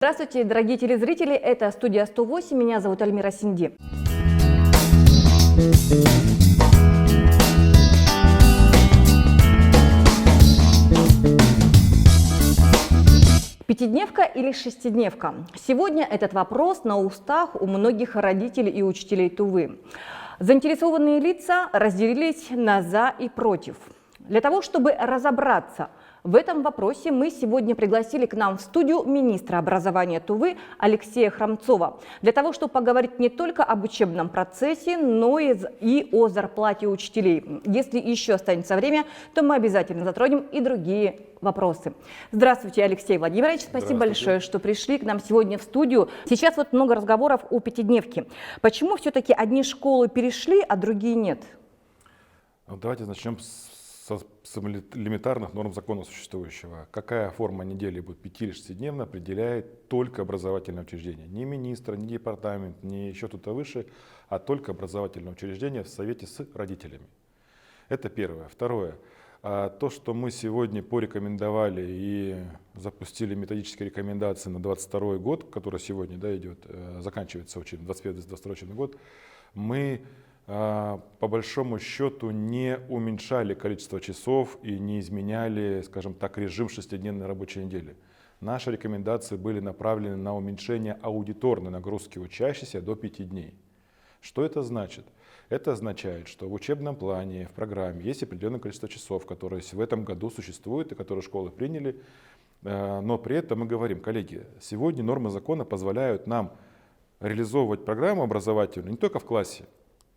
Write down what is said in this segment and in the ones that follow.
Здравствуйте, дорогие телезрители, это студия 108, меня зовут Альмира Синди. Пятидневка или шестидневка? Сегодня этот вопрос на устах у многих родителей и учителей Тувы. Заинтересованные лица разделились на «за» и «против». Для того, чтобы разобраться в этом вопросе, мы сегодня пригласили к нам в студию министра образования Тувы Алексея Хромцова, для того, чтобы поговорить не только об учебном процессе, но и о зарплате учителей. Если еще останется время, то мы обязательно затронем и другие вопросы. Здравствуйте, Алексей Владимирович, спасибо большое, что пришли к нам сегодня в студию. Сейчас вот много разговоров о пятидневке. Почему все-таки одни школы перешли, а другие нет? Давайте начнем с элементарных норм закона существующего. Какая форма недели будет 5 или 6-дневно, определяет только образовательное учреждение. Не министр, не департамент, не еще кто-то выше, а только образовательное учреждение в совете с родителями. Это первое. Второе. То, что мы сегодня порекомендовали и запустили методические рекомендации на 2022 год, который сегодня идет, заканчивается учебный, 21-22 учебный год, мы по большому счету не уменьшали количество часов и не изменяли, скажем так, режим 6-дневной рабочей недели. Наши рекомендации были направлены на уменьшение аудиторной нагрузки учащихся до 5 дней. Что это значит? Это означает, что в учебном плане, в программе есть определенное количество часов, которые в этом году существуют и которые школы приняли. Но при этом мы говорим, коллеги, сегодня нормы закона позволяют нам реализовывать программу образовательную не только в классе,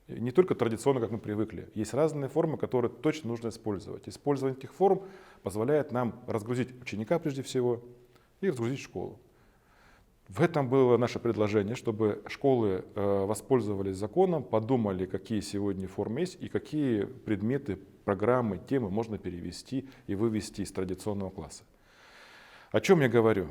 не только традиционно, как мы привыкли. Есть разные формы, которые точно нужно использовать. Использование этих форм позволяет нам разгрузить ученика прежде всего и разгрузить школу. В этом было наше предложение, чтобы школы воспользовались законом, подумали, какие сегодня формы есть и какие предметы, программы, темы можно перевести и вывести из традиционного класса. О чем я говорю?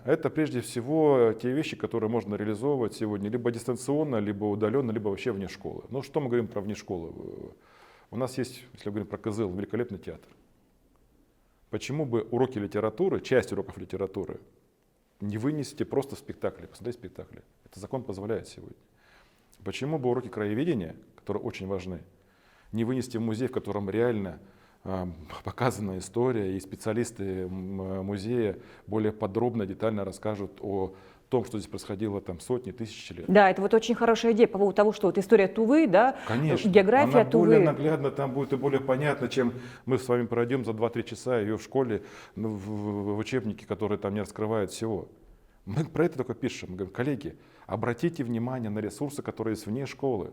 Это прежде всего те вещи, которые можно реализовывать сегодня либо дистанционно, либо удаленно, либо вообще вне школы. Ну что мы говорим про вне школы? У нас есть, если мы говорим про КЗЛ, великолепный театр. Почему бы уроки литературы, часть уроков литературы, не вынести просто в спектакле, посмотреть спектакли? Это закон позволяет сегодня. Почему бы уроки краеведения, которые очень важны, не вынести в музей, в котором реально показана история, и специалисты музея более подробно, детально расскажут о том, что здесь происходило там сотни, тысячи лет. Да, это вот очень хорошая идея по поводу того, что вот история Тувы, да, конечно, география она Тувы. более наглядно там будет и более понятно, чем мы с вами пройдем за 2-3 часа ее в школе, в учебнике, которые там не раскрывают всего. Мы про это только пишем. Мы говорим, коллеги, обратите внимание на ресурсы, которые есть вне школы.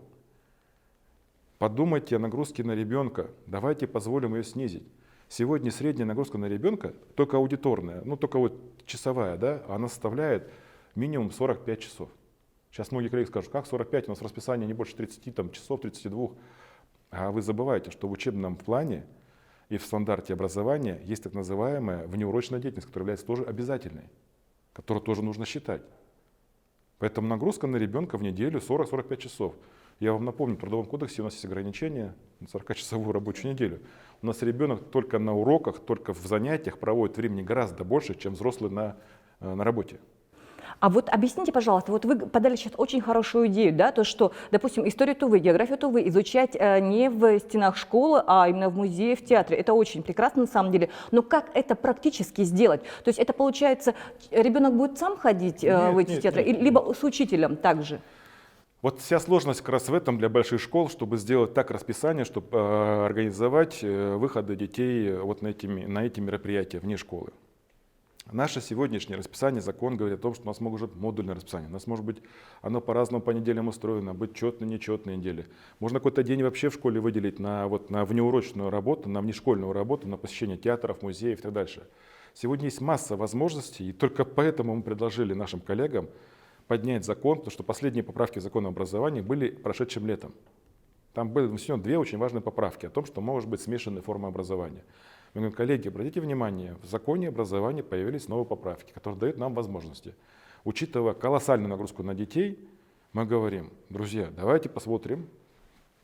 Подумайте о нагрузке на ребенка, давайте позволим ее снизить. Сегодня средняя нагрузка на ребенка, только аудиторная, ну только вот часовая, да, она составляет минимум 45 часов. Сейчас многие коллеги скажут, как 45, у нас в расписании не больше 30 там, часов, 32. А вы забываете, что в учебном плане и в стандарте образования есть так называемая внеурочная деятельность, которая является тоже обязательной, которую тоже нужно считать. Поэтому нагрузка на ребенка в неделю 40-45 часов. Я вам напомню, в Трудовом кодексе у нас есть ограничение на 40-часовую рабочую неделю. У нас ребенок только на уроках, только в занятиях проводит времени гораздо больше, чем взрослый на работе. А вот объясните, пожалуйста, вот вы подали сейчас очень хорошую идею, да, то, что, допустим, историю Тувы, географию Тувы изучать не в стенах школы, а именно в музее, в театре. Это очень прекрасно на самом деле. Но как это практически сделать? То есть это получается, ребенок будет сам ходить в эти театры, либо с учителем также? Вот вся сложность как раз в этом для больших школ, чтобы сделать так расписание, чтобы организовать выходы детей вот на эти мероприятия вне школы. Наше сегодняшнее расписание, закон говорит о том, что у нас может быть модульное расписание. У нас может быть оно по-разному по неделям устроено, быть четные, нечетные недели. Можно какой-то день вообще в школе выделить на внеурочную работу, на внешкольную работу, на посещение театров, музеев и так дальше. Сегодня есть масса возможностей, и только поэтому мы предложили нашим коллегам поднять закон, потому что последние поправки в закон об образовании были прошедшим летом. Там были внесены 2 очень важные поправки о том, что может быть смешанная форма образования. Мы говорим, коллеги, обратите внимание, в законе образования появились новые поправки, которые дают нам возможности. Учитывая колоссальную нагрузку на детей, мы говорим, друзья, давайте посмотрим,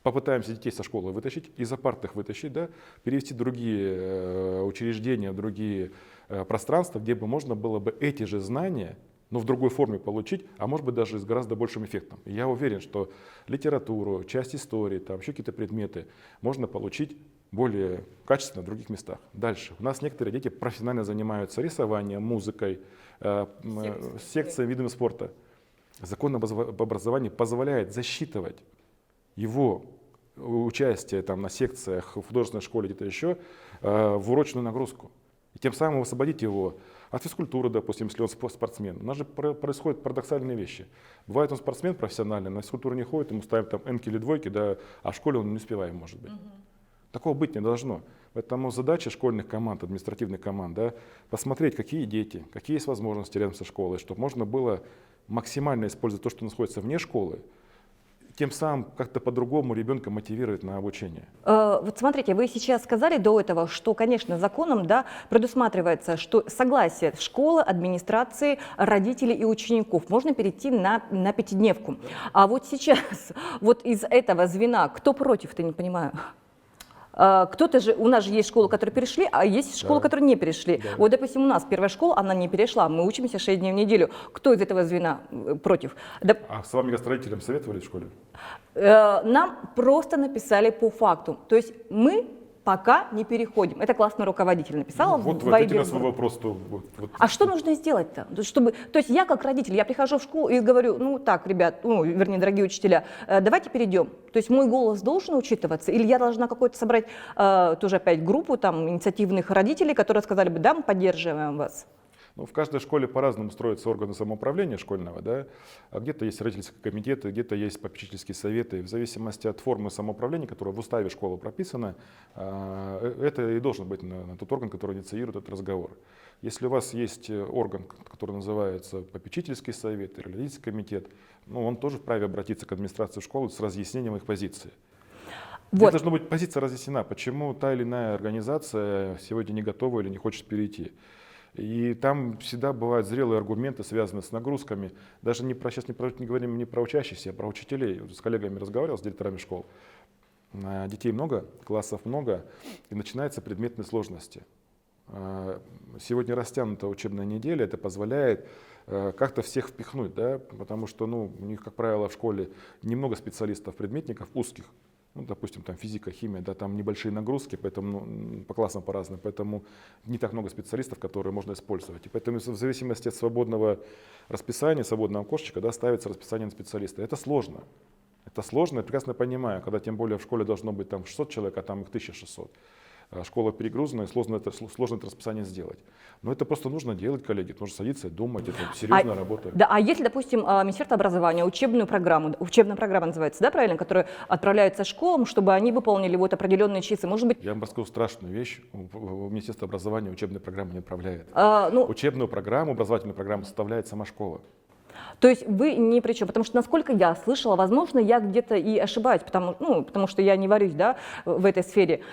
попытаемся детей со школы вытащить, из апартных вытащить, да, перевести в другие учреждения, в другие пространства, где бы можно было бы эти же знания но в другой форме получить, а может быть даже с гораздо большим эффектом. И я уверен, что литературу, часть истории, там еще какие-то предметы можно получить более качественно в других местах. Дальше. У нас некоторые дети профессионально занимаются рисованием, музыкой, секцией, видами спорта. Закон об образовании позволяет засчитывать его участие там, на секциях, в художественной школе, где-то еще, в урочную нагрузку. И тем самым освободить его от физкультуры, допустим, если он спортсмен. У нас же происходят парадоксальные вещи. Бывает, он спортсмен профессиональный, на физкультуру не ходит, ему ставим там энки или двойки, да, а в школе он не успеваем, может быть. Такого быть не должно. Поэтому задача школьных команд, административных команд, да, посмотреть, какие дети, какие есть возможности рядом со школой, чтобы можно было максимально использовать то, что находится вне школы, тем самым как-то по-другому ребенка мотивировать на обучение. Вот смотрите, вы сейчас сказали до этого, что, конечно, законом, да, предусматривается, что согласие школы, администрации, родителей и учеников можно перейти на пятидневку. А вот сейчас, вот из этого звена, кто против-то, не понимаю? Кто-то же, у нас же есть школы, которые перешли, а есть школы, которые не перешли. Да. Вот, допустим, у нас первая школа, она не перешла, мы учимся 6 дней в неделю. Кто из этого звена против? А с вами градостроителям советовали в школе? Нам просто написали по факту. То есть мы пока не переходим. Это классный руководитель написал. Вот в вы ответили на Viber. свой вопрос. А что нужно сделать-то? То есть я как родитель, я прихожу в школу и говорю, ну так, ребят, вернее, дорогие учителя, давайте перейдем. То есть мой голос должен учитываться? Или я должна какой-то собрать тоже опять группу там, инициативных родителей, которые сказали бы, да, мы поддерживаем вас? Ну, в каждой школе по-разному строятся органы самоуправления школьного, да? Где-то есть родительские комитеты, где-то есть попечительские советы. В зависимости от формы самоуправления, которая в уставе школы прописана, это и должен быть тот орган, который инициирует этот разговор. Если у вас есть орган, который называется попечительский совет или родительский комитет, он тоже вправе обратиться к администрации школы с разъяснением их позиции. Здесь должна быть позиция разъяснена, почему та или иная организация сегодня не готова или не хочет перейти. И там всегда бывают зрелые аргументы, связанные с нагрузками. Даже сейчас не говорим не про учащихся, а про учителей. С коллегами разговаривал, с директорами школ. Детей много, классов много, и начинаются предметные сложности. Сегодня растянутая учебная неделя, это позволяет как-то всех впихнуть, да? Потому что у них, как правило, в школе немного специалистов, предметников узких. Допустим, там физика, химия, да, там небольшие нагрузки, поэтому по классам по-разному, поэтому не так много специалистов, которые можно использовать. И поэтому в зависимости от свободного расписания, свободного окошечка, да, ставится расписание на специалиста. Это сложно. Это сложно, я прекрасно понимаю, когда тем более в школе должно быть там 600 человек, а там их 1600. Школа перегружена, и сложно это расписание сделать. Но это просто нужно делать, коллеги. Нужно садиться и думать, это серьезная работа. Да, а если, допустим, Министерство образования, учебная программа называется, да, правильно, которая отправляется школам, чтобы они выполнили вот определенные часы, может быть... Я вам расскажу страшную вещь. Министерство образования учебные программы не отправляет. Учебную программу, образовательную программу составляет сама школа. То есть вы ни при чем, потому что, насколько я слышала, возможно, я где-то и ошибаюсь, потому что я не варюсь, да, в этой сфере,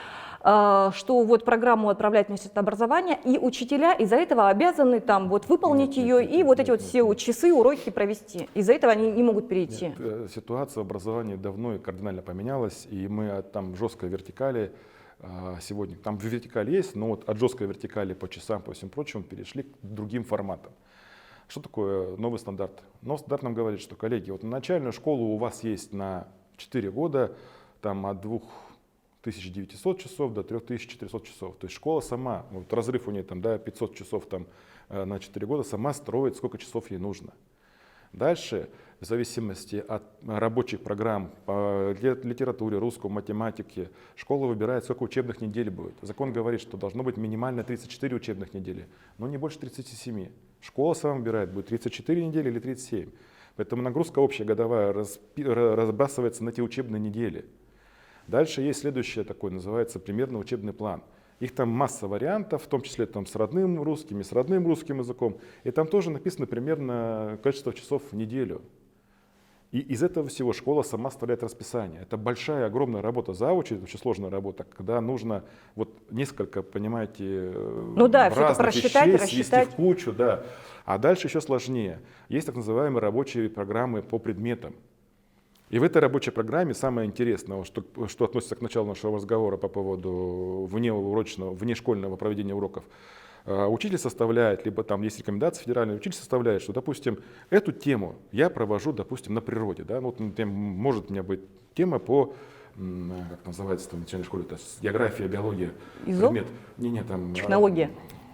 что вот программу отправляет Министерство образования, и учителя из-за этого обязаны там вот выполнить ее и вот эти вот все часы, уроки провести. Из-за этого они не могут перейти. Нет, ситуация в образовании давно и кардинально поменялась, и мы от там жесткой вертикали сегодня, там вертикаль есть, но вот от жесткой вертикали по часам, по всем прочему перешли к другим форматам. Что такое новый стандарт? Новый стандарт нам говорит, что, коллеги, вот начальную школу у вас есть на 4 года, там от 2900 часов до 3400 часов. То есть школа сама, вот разрыв у нее там, да, 500 часов там, на 4 года, сама строит, сколько часов ей нужно. Дальше, в зависимости от рабочих программ по литературе, русскому, математике, школа выбирает, сколько учебных недель будет. Закон говорит, что должно быть минимально 34 учебных недели, но не больше 37. Школа сама выбирает, будет 34 недели или 37. Поэтому нагрузка общая годовая разбрасывается на те учебные недели. Дальше есть следующее такое, называется примерный учебный план. Их там масса вариантов, в том числе там с родным русским и с родным русским языком. И там тоже написано примерно количество часов в неделю. И из этого всего школа сама составляет расписание. Это большая, огромная работа завуча, это очень сложная работа, когда нужно вот несколько, понимаете, разных вещей свести в кучу. Да. А дальше еще сложнее. Есть так называемые рабочие программы по предметам. И в этой рабочей программе самое интересное, что относится к началу нашего разговора по поводу внешкольного проведения уроков, Учитель составляет, либо там есть рекомендации федеральные, учитель составляет, что, допустим, эту тему я провожу, допустим, на природе. Да? Ну, вот, может у меня быть тема по, как называется там в начальной школе, это география, биология, ИЗО? предмет. Не, там, Технология.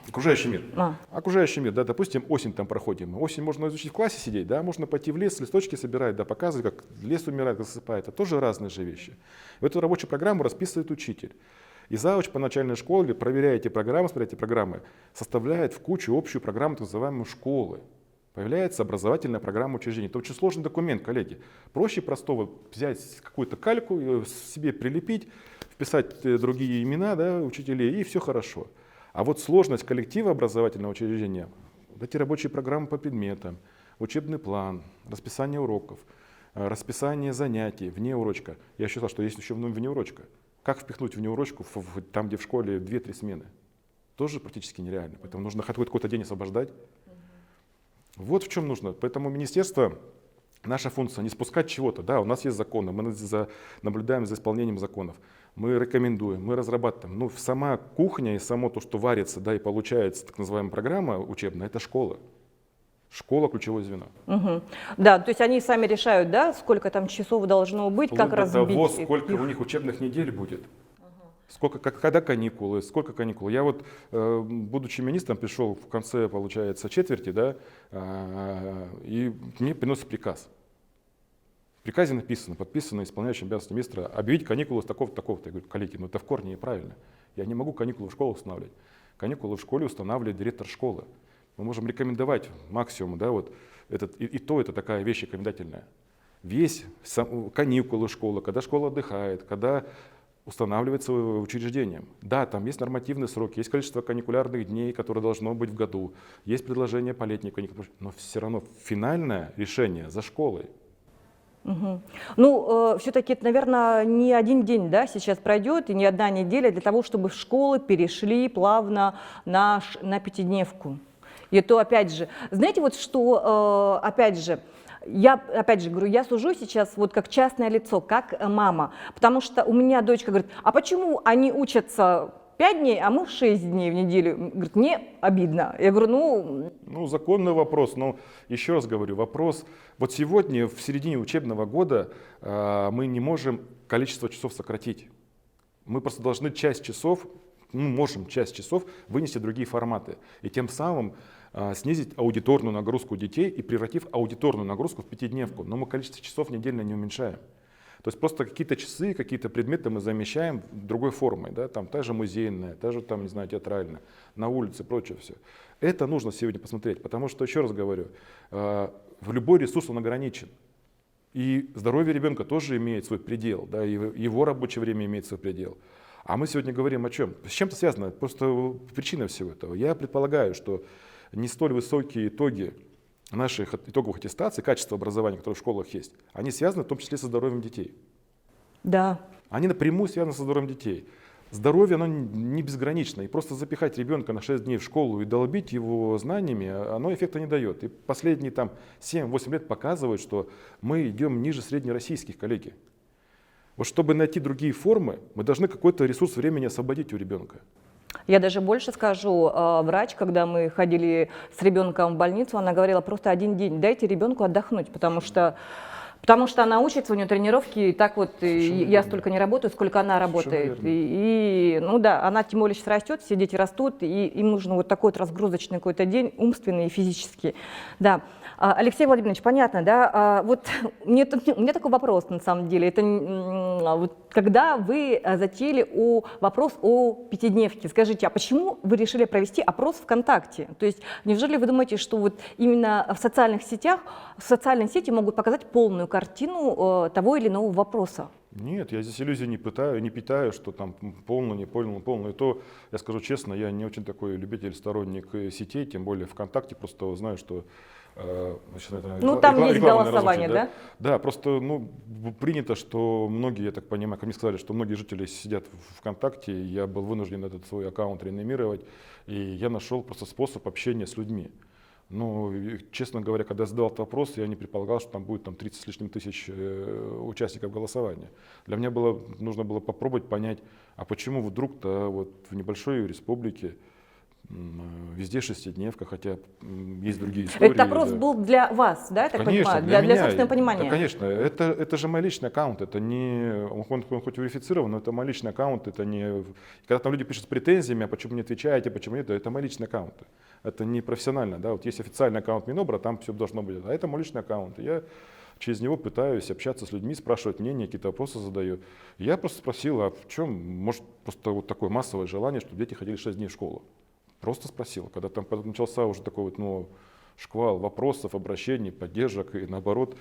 Окружающий мир. А. Окружающий мир, да, допустим, осень там проходим. Осень можно изучить в классе сидеть, да, можно пойти в лес, листочки собирать, да, показывать, как лес умирает, как засыпает. Это тоже разные же вещи. В эту рабочую программу расписывает учитель. И завуч по начальной школе, проверяя эти программы, смотря эти программы, составляет в кучу общую программу, так называемую школы. Появляется образовательная программа учреждения. Это очень сложный документ, коллеги. Проще простого взять какую-то кальку, ее себе прилепить, вписать другие имена, да, учителей, и все хорошо. А вот сложность коллектива образовательного учреждения, вот эти рабочие программы по предметам, учебный план, расписание уроков, расписание занятий, внеурочка. Я считал, что есть еще внеурочка. Как впихнуть внеурочку там, где в школе 2-3 смены? Тоже практически нереально. Поэтому нужно какой-то день освобождать. Вот в чем нужно. Поэтому министерство, наша функция не спускать чего-то. Да, у нас есть законы, мы наблюдаем за исполнением законов. Мы рекомендуем, мы разрабатываем. Ну, сама кухня и само то, что варится, да, и получается так называемая программа учебная, это школа. Школа — ключевое звено. Угу. Да, то есть они сами решают, да, сколько там часов должно быть, Вплоть как до разбить. того, сколько у них учебных недель будет. Сколько, когда каникулы, сколько каникул. Я вот, будучи министром, пришел в конце, получается, четверти, да, и мне приносит приказ. В приказе написано, подписано исполняющим обязанности министра, объявить каникулы с такого-то, такого-то. Я говорю, коллеги, ну это в корне неправильно. Я не могу каникулы в школу устанавливать. Каникулы в школе устанавливает директор школы. Мы можем рекомендовать максимум, да, вот этот, и то это такая вещь рекомендательная. Каникулы школы, когда школа отдыхает, когда устанавливается учреждением. Да, там есть нормативный срок, есть количество каникулярных дней, которые должно быть в году, есть предложение по летним каникулам, но все равно финальное решение за школой. Угу. Ну, все-таки это, наверное, не один день, да, сейчас пройдет, и не одна неделя для того, чтобы школы перешли плавно на пятидневку. И то, опять же, знаете, вот что, опять же, я, опять же, говорю, я сужу сейчас вот как частное лицо, как мама, потому что у меня дочка говорит, а почему они учатся 5 дней, а мы 6 дней в неделю? Говорит, мне обидно. Я говорю, Ну, законный вопрос, но еще раз говорю, вопрос, вот сегодня, в середине учебного года, мы не можем количество часов сократить. Мы просто должны часть часов, можем часть часов вынести в другие форматы. И тем самым снизить аудиторную нагрузку детей и превратив аудиторную нагрузку в пятидневку. Но мы количество часов недельно не уменьшаем. То есть просто какие-то часы, какие-то предметы мы замещаем другой формой. Да? Там та же музейная, та же там, не знаю, театральная, на улице, прочее все. Это нужно сегодня посмотреть, потому что, еще раз говорю, любой ресурс он ограничен. И здоровье ребенка тоже имеет свой предел, да? И его рабочее время имеет свой предел. А мы сегодня говорим о чем? С чем-то связано, просто причина всего этого. Я предполагаю, что не столь высокие итоги наших итоговых аттестаций, качества образования, которые в школах есть, они связаны в том числе со здоровьем детей. да. Они напрямую связаны со здоровьем детей. Здоровье, оно не безгранично, и просто запихать ребенка на 6 дней в школу и долбить его знаниями, оно эффекта не дает. И последние там 7-8 лет показывают, что мы идем ниже среднероссийских, коллеги. Вот чтобы найти другие формы, мы должны какой-то ресурс времени освободить у ребенка. Я даже больше скажу, врач, когда мы ходили с ребенком в больницу, она говорила, просто один день дайте ребенку отдохнуть, потому что она учится, у нее тренировки, и так вот я столько не работаю, сколько она работает. И, ну да, она тем более сейчас растет, все дети растут, и им нужен вот такой вот разгрузочный какой-то день, умственный и физический. Да. Алексей Владимирович, понятно, да? Вот у меня такой вопрос на самом деле. Это вот, когда вы затеяли вопрос о пятидневке, скажите, а почему вы решили провести опрос ВКонтакте? То есть неужели вы думаете, что вот именно в социальных сетях, социальные сети могут показать полную картину того или иного вопроса? Нет, я здесь иллюзий не питаю, что там полно, не полно. И то, я скажу честно, я не очень такой любитель, сторонник сетей, тем более ВКонтакте, просто знаю, что ну, там есть голосование, да? Да, просто принято, что многие, я так понимаю, как мне сказали, что многие жители сидят в ВКонтакте, я был вынужден этот свой аккаунт реанимировать, и я нашел просто способ общения с людьми. Ну, честно говоря, когда я задал этот вопрос, я не предполагал, что там будет 30 с лишним тысяч участников голосования. Для меня нужно было попробовать понять, а почему вдруг-то вот в небольшой республике Везде шестидневка, хотя есть другие истории. Этот опрос да. был для вас, да, я так Конечно, понимаю, для меня. собственного понимания? Да, конечно, это же мой личный аккаунт, это не, он хоть верифицирован, но это мой личный аккаунт, это не, когда там люди пишут с претензиями, а почему не отвечаете, почему нет, это мой личный аккаунт, это не профессионально, да, вот есть официальный аккаунт Минобра, там все должно быть, а это мой личный аккаунт, я через него пытаюсь общаться с людьми, спрашивать мнение, какие-то вопросы задаю. Я просто спросил, а в чем, может, просто вот такое массовое желание, чтобы дети ходили 6 дней в школу. Просто спросил, когда там начался уже такой вот, ну, шквал вопросов, обращений, поддержек и наоборот.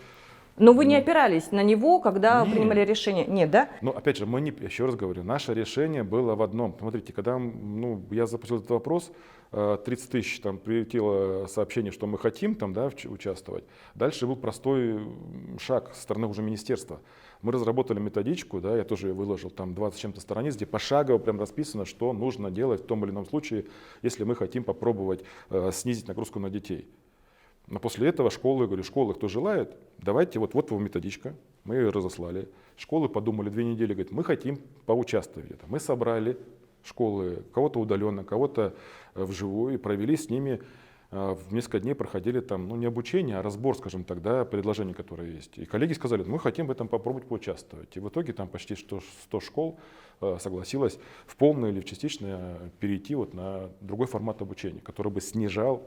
Но вы не опирались на него, когда Нет. принимали решение? Нет, да? Но опять же, еще раз говорю, наше решение было в одном. Смотрите, когда я запустил этот вопрос, 30 тысяч там прилетело сообщение, что мы хотим там, да, участвовать. Дальше был простой шаг со стороны уже министерства. Мы разработали методичку, да, я тоже ее выложил, там 20 с чем-то страниц, где пошагово прям расписано, что нужно делать в том или ином случае, если мы хотим попробовать снизить нагрузку на детей. Но после этого школы, кто желает, давайте, вот вам методичка, мы ее разослали. Школы подумали 2 недели, говорят, мы хотим поучаствовать в этом. Мы собрали школы, кого-то удаленно, кого-то вживую, и провели с ними в несколько дней, проходили там, не обучение, а разбор, скажем так, да, предложений, которые есть. И коллеги сказали, мы хотим в этом попробовать поучаствовать. И в итоге там почти 100 школ согласилось в полное или в частично перейти вот на другой формат обучения, который бы снижал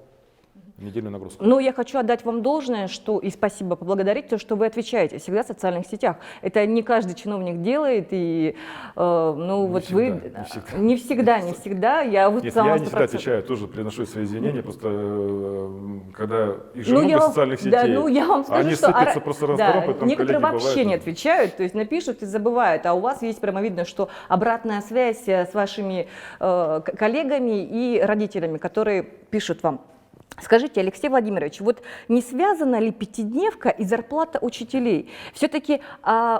недельную нагрузку. Ну, я хочу отдать вам должное, что и спасибо, поблагодарить, то, что вы отвечаете всегда в социальных сетях. Это не каждый чиновник делает, и не всегда. Я вот Нет, сама я не всегда 100%. отвечаю, тоже приношу свои извинения, просто когда их же много в социальных сетей, я вам скажу, они что сыпятся просто разговором, потом некоторые коллеги вообще бывают. не отвечают, то есть напишут и забывают, а у вас есть прямо видно, что обратная связь с вашими коллегами и родителями, которые пишут вам. Скажите, Алексей Владимирович, вот не связана ли пятидневка и зарплата учителей? Все-таки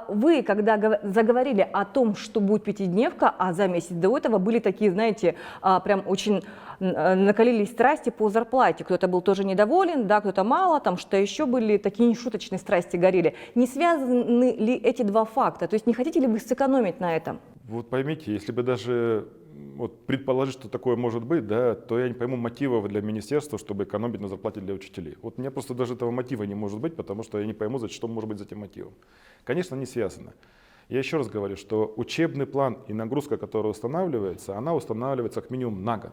вы, когда заговорили о том, что будет пятидневка, а за месяц до этого были такие, знаете, прям очень накалились страсти по зарплате. Кто-то был тоже недоволен, да, кто-то мало, там что еще были, такие нешуточные страсти горели. Не связаны ли эти два факта? То есть не хотите ли вы сэкономить на этом? Вот поймите, если бы даже предположить, что такое может быть, да, то я не пойму мотивов для министерства, чтобы экономить на зарплате для учителей. Вот у меня просто даже этого мотива не может быть, потому что я не пойму, что может быть за этим мотивом. Конечно, не связано. Я еще раз говорю, что учебный план и нагрузка, которая устанавливается, она устанавливается как минимум на год.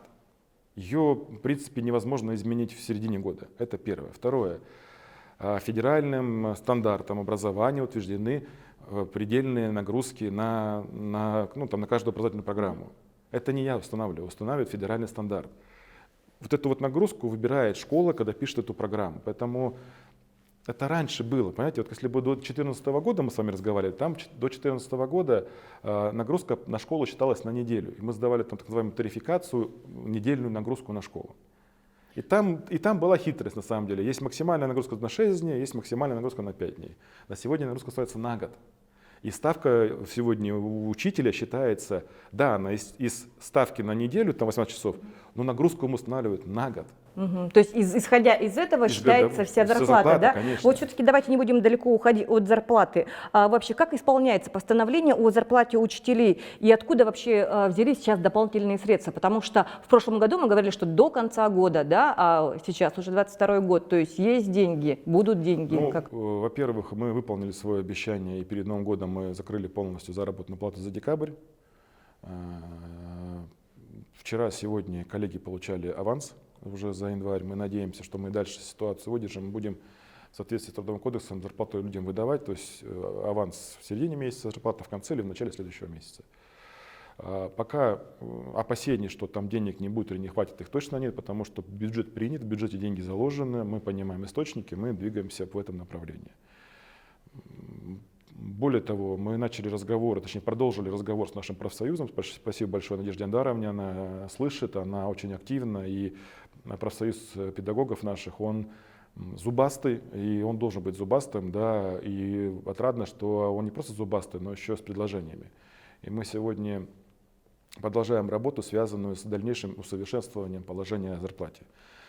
Ее, в принципе, невозможно изменить в середине года. Это первое. Второе. Федеральным стандартом образования утверждены предельные нагрузки на каждую образовательную программу. Это не я устанавливаю, устанавливает федеральный стандарт. Вот эту вот нагрузку выбирает школа, когда пишет эту программу. Поэтому это раньше было. Понимаете, вот если бы до 2014 года мы с вами разговаривали, там до 2014 года нагрузка на школу считалась на неделю. И мы сдавали там так называемую тарификацию, недельную нагрузку на школу. И там была хитрость на самом деле. Есть максимальная нагрузка на 6 дней, есть максимальная нагрузка на 5 дней. На сегодня нагрузка ставится на год. И ставка сегодня у учителя считается, да, она из ставки на неделю, там 18 часов, но нагрузку ему устанавливают на год. Угу. То есть, исходя из этого, считается вся зарплата, да? Конечно. Вот все-таки давайте не будем далеко уходить от зарплаты. Вообще, как исполняется постановление о зарплате учителей и откуда вообще взялись сейчас дополнительные средства? Потому что в прошлом году мы говорили, что до конца года, да, а сейчас уже 22 год, то есть есть деньги, будут деньги. Во-первых, мы выполнили свое обещание, и перед Новым годом мы закрыли полностью заработную плату за декабрь. Вчера, сегодня коллеги получали аванс уже за январь. Мы надеемся, что мы дальше ситуацию выдержим, будем в соответствии с Трудовым кодексом зарплату людям выдавать, то есть аванс в середине месяца, зарплата в конце или в начале следующего месяца. Пока опасений, что там денег не будет или не хватит, их точно нет, потому что бюджет принят, в бюджете деньги заложены, мы понимаем источники, мы двигаемся в этом направлении. Более того, мы начали разговоры, точнее продолжили разговор с нашим профсоюзом. Спасибо большое Надежде Андаровне, она слышит, она очень активна, и профсоюз педагогов наших, он зубастый, и он должен быть зубастым, да, и отрадно, что он не просто зубастый, но еще с предложениями. И мы сегодня продолжаем работу, связанную с дальнейшим усовершенствованием положения о зарплате.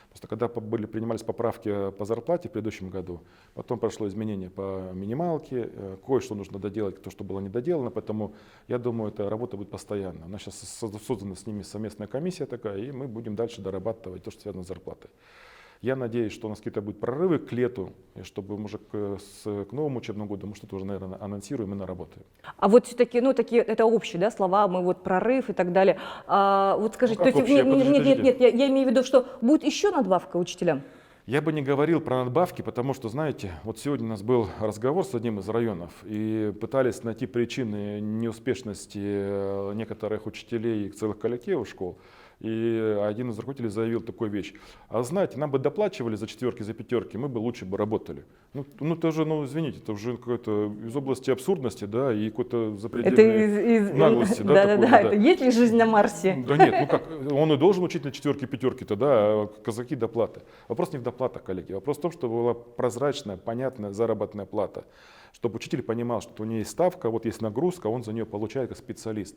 Просто когда принимались поправки по зарплате в предыдущем году, потом прошло изменение по минималке, кое-что нужно доделать, то, что было недоделано, поэтому я думаю, эта работа будет постоянно. У нас сейчас создана с ними совместная комиссия такая, и мы будем дальше дорабатывать то, что связано с зарплатой. Я надеюсь, что у нас какие-то будут прорывы к лету, и чтобы мы уже к новому учебному году мы что-то уже, наверное, анонсируем и наработаем. А вот все-таки, ну, такие, это общие, да, слова, мы вот прорыв и так далее. Вот скажите, Ну, как то есть, общие? нет, я имею в виду, что будет еще надбавка учителям? Я бы не говорил про надбавки, потому что, знаете, вот сегодня у нас был разговор с одним из районов, и пытались найти причины неуспешности некоторых учителей и целых коллективов школ. И один из руководителей заявил такую вещь: а знаете, нам бы доплачивали за четверки, за пятерки, мы бы лучше бы работали. Ну это же, ну извините, это уже какое-то из области абсурдности, да, и какой-то запредельной наглости. Да, это есть ли жизнь на Марсе? Да нет, ну как, он и должен учить на четверки, пятерки-то, да, а казаки доплаты. Вопрос не в доплатах, коллеги, вопрос в том, чтобы была прозрачная, понятная заработная плата, чтобы учитель понимал, что у него есть ставка, вот есть нагрузка, он за нее получает как специалист.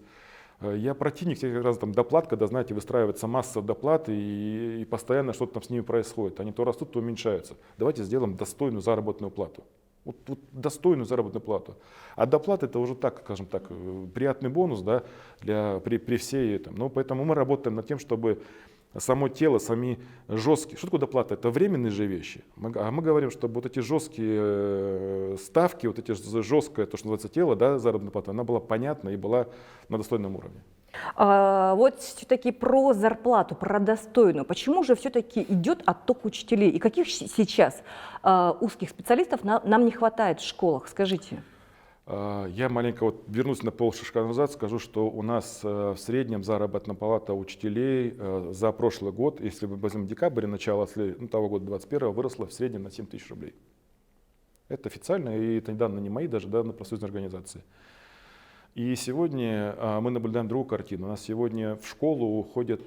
Я противник всех раз там доплат, когда, знаете, выстраивается масса доплат и постоянно что-то там с ними происходит. Они то растут, то уменьшаются. Давайте сделаем достойную заработную плату. Вот достойную заработную плату. А доплата это уже так, скажем так, приятный бонус, да, при всей этом. Ну, поэтому мы работаем над тем, чтобы само тело, сами жесткие. Что такое доплата? Это временные же вещи. А мы говорим, чтобы вот эти жесткие ставки, вот эти жесткое, то, что называется тело, да, заработная плата, она была понятна и была на достойном уровне. Вот все-таки про зарплату, про достойную. Почему же все-таки идет отток учителей? И каких сейчас узких специалистов нам не хватает в школах? Скажите. Я маленько вот вернусь на полшажка назад, скажу, что у нас в среднем заработная плата учителей за прошлый год, если мы возьмем декабрь, начало того года 2021, выросла в среднем на 7 тысяч рублей. Это официально, и это данные не мои, даже данные профсоюзной организации. И сегодня мы наблюдаем другую картину. У нас сегодня в школу уходят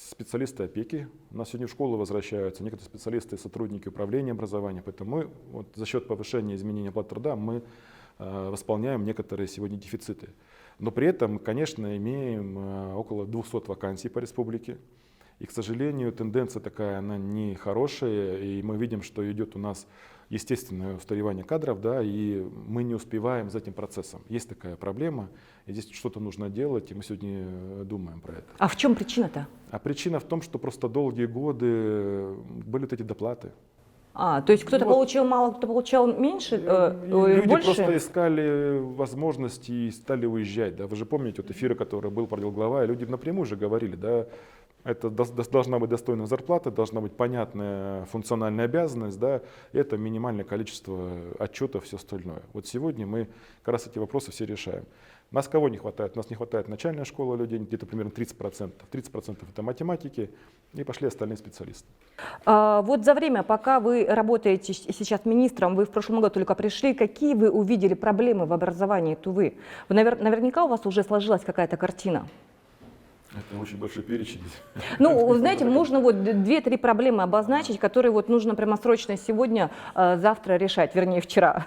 специалисты опеки, у нас сегодня в школу возвращаются некоторые специалисты, сотрудники управления образования. Поэтому мы вот за счет повышения изменения оплаты труда мы восполняем некоторые сегодня дефициты. Но при этом, конечно, имеем около 200 вакансий по республике. И, к сожалению, тенденция такая, она не хорошая. И мы видим, что идет у нас естественное устаревание кадров, да, и мы не успеваем за этим процессом. Есть такая проблема, и здесь что-то нужно делать, и мы сегодня думаем про это. А в чем причина-то? А причина в том, что просто долгие годы были вот эти доплаты. То есть кто-то получил мало, кто-то получал меньше, люди больше? просто искали возможности и стали уезжать. Да? Вы же помните вот эфиры, который был, провел глава, и люди напрямую же говорили, да, это должна быть достойная зарплата, должна быть понятная функциональная обязанность, да, и это минимальное количество отчетов, все остальное. Вот сегодня мы как раз эти вопросы все решаем. Нас кого не хватает? Нас не хватает начальная школа людей, где-то примерно 30%. 30% это математики, и пошли остальные специалисты. Вот за время, пока вы работаете сейчас министром, вы в прошлом году только пришли, какие вы увидели проблемы в образовании Тувы? Наверняка у вас уже сложилась какая-то картина. Это очень большой перечень. Ну, знаете, можно вот 2-3 проблемы обозначить, которые вот нужно прямо срочно сегодня, завтра решать, вернее, вчера.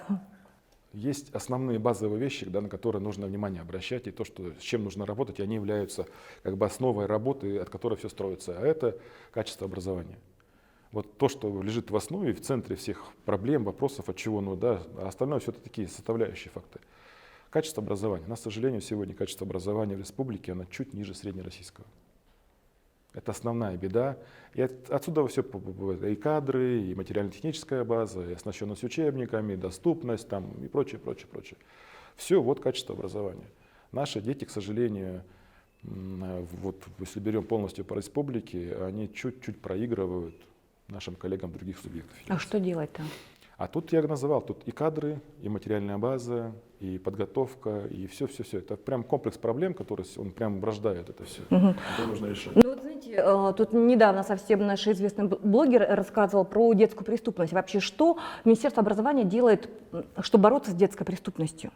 Есть основные базовые вещи, да, на которые нужно внимание обращать, и то, что, с чем нужно работать, и они являются как бы основой работы, от которой все строится, а это качество образования. Вот то, что лежит в основе, в центре всех проблем, вопросов, от чего, ну да, а остальное все это такие составляющие факты. Качество образования. У нас, к сожалению, сегодня качество образования в республике, оно чуть ниже среднероссийского. Это основная беда. И отсюда все, и кадры, и материально-техническая база, и оснащенность учебниками, и доступность там, и прочее, прочее, прочее. Все вот качество образования. Наши дети, к сожалению, вот если берем полностью по республике, они чуть-чуть проигрывают нашим коллегам других субъектов. А что делать-то? А тут я называл, тут и кадры, и материальная база, и подготовка, и все-все-все. Это прям комплекс проблем, который он прям рождает это все. Это нужно решать. Ну вот знаете, тут недавно совсем наш известный блогер рассказывал про детскую преступность. Вообще, что Министерство образования делает, чтобы бороться с детской преступностью?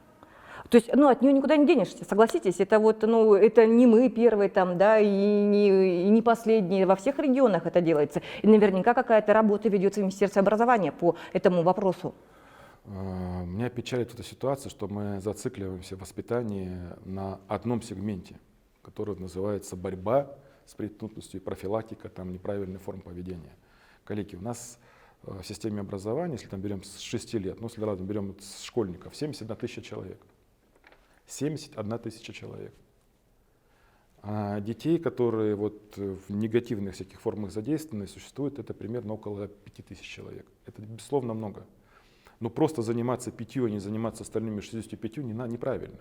То есть, ну, от нее никуда не денешься, согласитесь, это вот, ну, это не мы первые там, да, и не последние, во всех регионах это делается. И наверняка какая-то работа ведется в Министерстве образования по этому вопросу. Меня печалит эта ситуация, что мы зацикливаемся в воспитании на одном сегменте, который называется борьба с преступностью, профилактика там, неправильной формы поведения. Коллеги, у нас в системе образования, если там берем с 6 лет, ну, если разом берем с школьников, 71 тысяча человек. 71 тысяча человек. А детей, которые вот в негативных всяких формах задействованы, существует, это примерно около 5000 человек. Это, безусловно, много. Но просто заниматься 5, а не заниматься остальными 65 неправильно.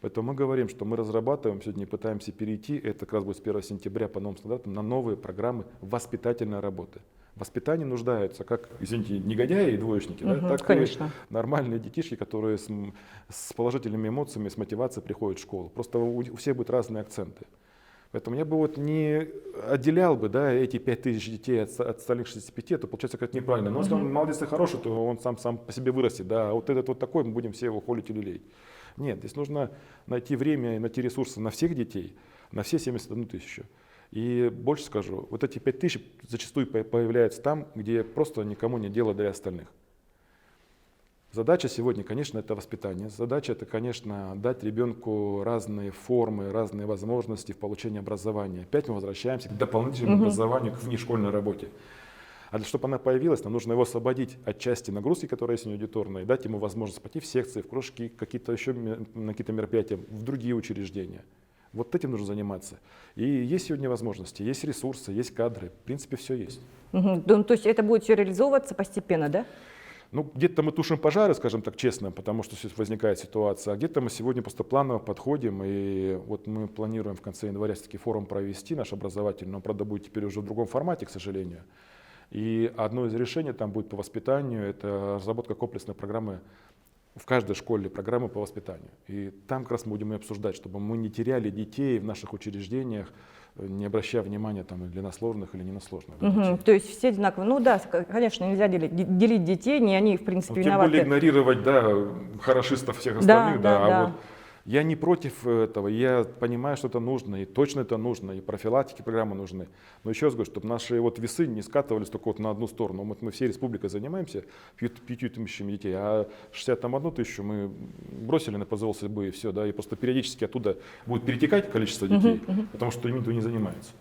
Поэтому мы говорим, что мы разрабатываем сегодня и пытаемся перейти, это как раз будет с 1 сентября по новым стандартам, на новые программы воспитательной работы. В воспитании нуждаются как, извините, негодяи и двоечники, так конечно. и нормальные детишки, которые с положительными эмоциями, с мотивацией приходят в школу. Просто у всех будут разные акценты. Поэтому я бы вот не отделял бы, да, эти 5000 детей от остальных 65, это получается как-то неправильно. Но если он молодец и хороший, то он сам по себе вырастет. Да, а вот этот вот такой, мы будем все его холить или лелеять. Нет, здесь нужно найти время и найти ресурсы на всех детей, на все 71 тысячу. И больше скажу, вот эти 5000 зачастую появляются там, где просто никому нет дела до остальных. Задача сегодня, конечно, это воспитание. Задача это, конечно, дать ребенку разные формы, разные возможности в получении образования. Опять мы возвращаемся к дополнительному образованию, к внешкольной работе. А для чтобы она появилась, нам нужно его освободить от части нагрузки, которая есть у него аудиторная, и дать ему возможность пойти в секции, в кружки, какие-то еще на какие-то мероприятия, в другие учреждения. Вот этим нужно заниматься. И есть сегодня возможности, есть ресурсы, есть кадры. В принципе, все есть. То есть это будет все реализовываться постепенно, да? Ну, где-то мы тушим пожары, скажем так честно, потому что возникает ситуация, а где-то мы сегодня просто планово подходим, и вот мы планируем в конце января все-таки форум провести, наш образовательный, он, правда, будет теперь уже в другом формате, к сожалению. И одно из решений там будет по воспитанию, это разработка комплексной программы в каждой школе, программы по воспитанию. И там как раз мы будем и обсуждать, чтобы мы не теряли детей в наших учреждениях, не обращая внимания там, или на сложных, или не на сложных. То есть все одинаково. Ну да, конечно, нельзя делить детей, не они, в принципе, тем виноваты. более игнорировать, да, хорошистов всех остальных, Да. Вот я не против этого, я понимаю, что это нужно, и точно это нужно, и профилактики программы нужны. Но еще раз говорю, чтобы наши вот весы не скатывались только вот на одну сторону. Вот мы всей республикой занимаемся 5 тысячами детей, а 61 тысячу мы бросили на произвол судьбы и все, да, и просто периодически оттуда будет перетекать количество детей, потому что ими не занимаются.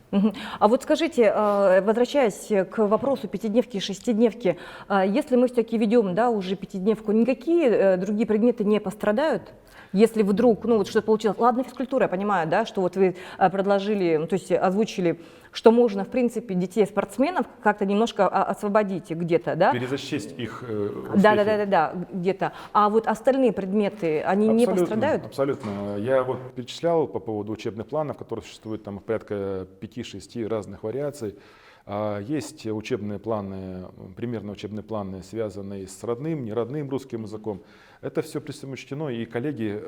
А вот скажите, возвращаясь к вопросу пятидневки и шестидневки, если мы все-таки ведем, да, уже пятидневку, никакие другие предметы не пострадают? Если вдруг, ну вот что-то получилось, ладно, физкультура, я понимаю, да, что вот вы предложили, ну, то есть озвучили, что можно, в принципе, детей-спортсменов как-то немножко освободить где-то, да? Перезачесть их успехи. Да, где-то. А вот остальные предметы, они не пострадают? Абсолютно. Я вот перечислял по поводу учебных планов, которые существуют там порядка 5-6 разных вариаций. Есть учебные планы, примерно учебные планы, связанные с родным, неродным русским языком. Это все при этом учтено, и коллеги,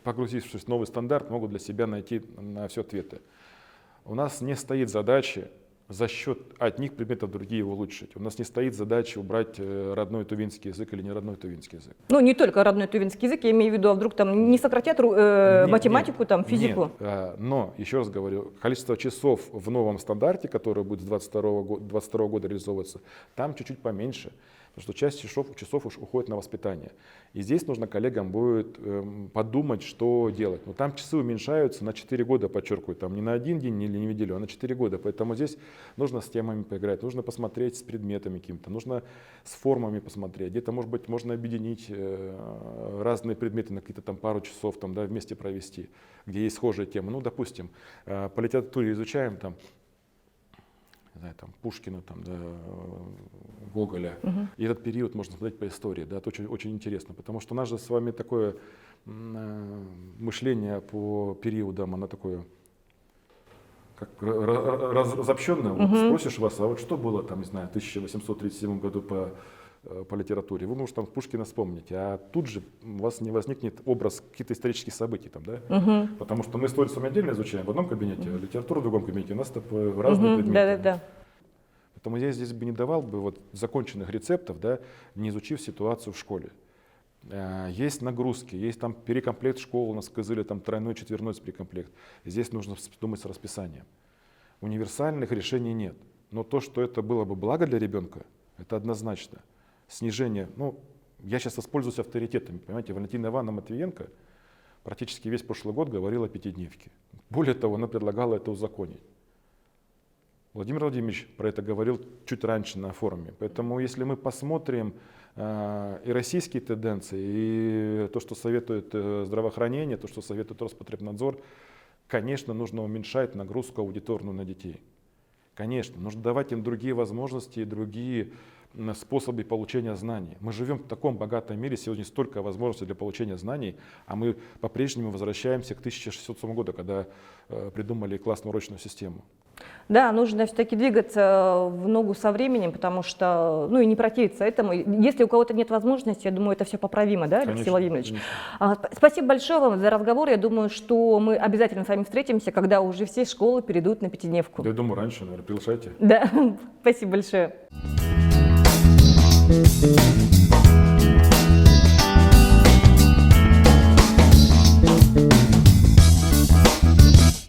погрузившись в новый стандарт, могут для себя найти на все ответы. У нас не стоит задачи за счет одних предметов другие улучшить. У нас не стоит задача убрать родной тувинский язык или неродной тувинский язык. Ну, не только родной тувинский язык, я имею в виду, а вдруг там не сократят математику, там, физику? Нет, но, еще раз говорю, количество часов в новом стандарте, который будет с 2022 года реализовываться, там чуть-чуть поменьше. Потому что часть часов уж уходит на воспитание. И здесь нужно коллегам будет подумать, что делать. Но там часы уменьшаются на 4 года, подчеркиваю, там не на 1 день или не неделю, а на 4 года. Поэтому здесь нужно с темами поиграть, нужно посмотреть с предметами какими-то, нужно с формами посмотреть. Где-то, может быть, можно объединить разные предметы на какие-то там пару часов там, да, вместе провести, где есть схожие темы. Ну, допустим, по литературе изучаем там, не знаю, там, Пушкина, там, да, Гоголя. И этот период можно смотреть по истории. Да, это очень, очень интересно, потому что у нас же с вами такое мышление по периодам, оно такое как разобщенное. Вот спросишь вас, а вот что было там, не знаю, в 1837 году по литературе, вы, может, там Пушкина вспомните, а тут же у вас не возникнет образ каких-то исторических событий, там, да? Потому что мы историю с вами отдельно изучаем в одном кабинете, а литературу в другом кабинете, у нас разные предметы. Да. Поэтому я здесь бы не давал бы вот законченных рецептов, да, не изучив ситуацию в школе. Есть нагрузки, есть там перекомплект школ, у нас в Кызыле там тройной, четверной перекомплект. Здесь нужно думать с расписанием. Универсальных решений нет. Но то, что это было бы благо для ребенка, это однозначно. Снижение, ну, я сейчас воспользуюсь авторитетами, понимаете, Валентина Ивановна Матвиенко практически весь прошлый год говорила о пятидневке. Более того, она предлагала это узаконить. Владимир Владимирович про это говорил чуть раньше на форуме. Поэтому если мы посмотрим и российские тенденции, и то, что советует здравоохранение, то, что советует Роспотребнадзор, конечно, нужно уменьшать нагрузку аудиторную на детей. Конечно, нужно давать им другие возможности и другие способы получения знаний. Мы живем в таком богатом мире, сегодня столько возможностей для получения знаний, а мы по-прежнему возвращаемся к 1607 году, когда придумали классную урочную систему. Да, нужно все-таки двигаться в ногу со временем, потому что, ну и не противиться этому. Если у кого-то нет возможности, я думаю, это все поправимо, да, Алексей Конечно, Владимирович? конечно. Спасибо большое вам за разговор. Я думаю, что мы обязательно с вами встретимся, когда уже все школы перейдут на пятидневку. Да, я думаю, раньше, наверное, приглашайте. Да, спасибо большое.